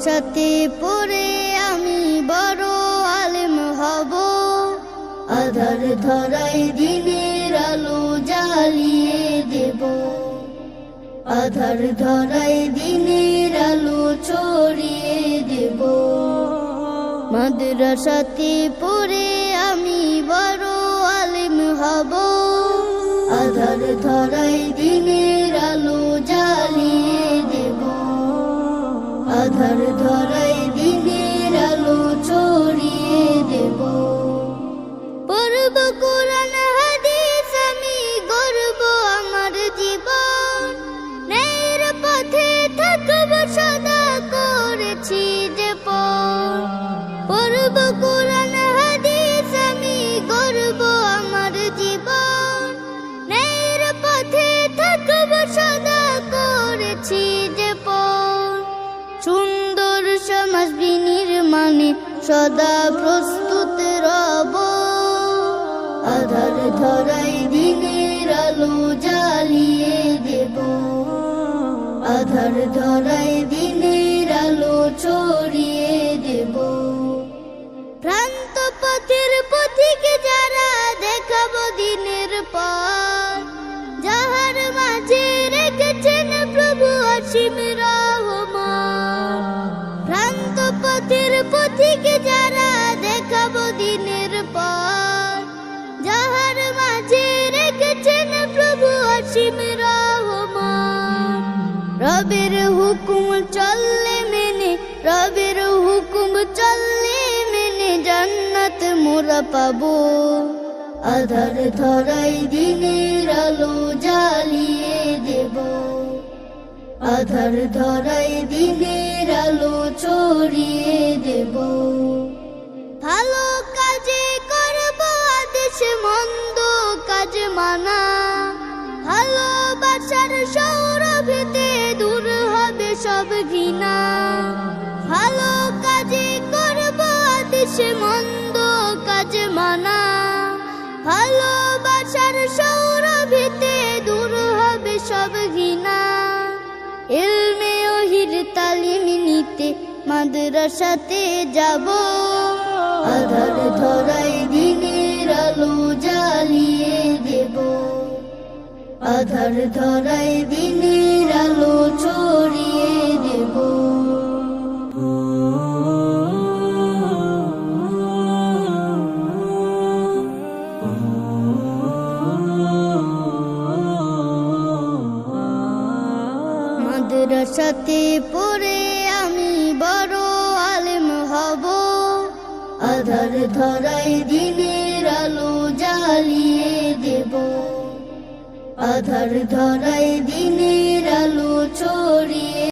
মাদ্রাসাতে পড়ে আমি বড় আলেম হব, আধার ধরায় দিনের আলো জ্বালিয়ে দেব, আধার ধরায় দিনের আলো ছড়িয়ে দেব। মাদ্রাসাতে পড়ে আমি বড় আলেম হব, আধার ধরায় দিনের আলো জ্বালিয়ে দেব, আধার ধরায় দিনের আলো ছড়িয়ে দেব। পড়ব কোরআন হাদিস আমি গড়ব আমার জীবন, ন্যায়ের পথে থাকব সদা করেছি যে পণ। পড়ব কোরআন হাদিস আমি গড়ব আমার জীবন, ন্যায়ের পথে থাকব সদা করেছি যে পণ। সুন্দর সমাজ বিনির্মাণে সদা প্রস্তুত রব, আধার ধরায় দিনের আলো জ্বালিয়ে দেব, আধার ধরায় দিনের আলো ছড়িয়ে দেব। ভ্রান্ত পথের পথিকে যারা দেখাবো দিনের পথ, যাহার মাঝে রেখেছেন প্রভু অসীম রহমান। ভ্রান্ত পথের পথিকে যারা দেখাবো দিনের পথ, যাহার মাঝে রেখেছেন প্রভু অসীম রহমান। রবের হুকুম চললে মেনে, রবের হুকুম চললে মেনে জান্নাত মোরা পাবো, আধার ধরায় দিনের আলো জ্বালিয়ে দেব, আধার ধরায় দিনের আলো ছড়িয়ে দেব। ভালো কাজে করব আদেশ, মন্দ কাজ মানা, ভালোবাসার সৌরভেতে দূর হবে সব ঘৃণা। ভালো কাজে করব আদেশ, মন্দ কাজ মানা, ভালোবাসার সৌরভেতে দূর হবে সব ঘৃণা। ইলমে ওহির তালিম নিতে মাদ্রাসাতে যাব, আধার ধরায় দিনের আলো জ্বালিয়ে দেব, আধার ধরায় দিনের আলো ছড়িয়ে দেব। মাদ্রাসাতে পড়ে আমি বড় আলেম হব, আধার ধরায় দিনের আলো জ্বালিয়ে দেব, আধার ধরায় দিনের আলো ছড়িয়ে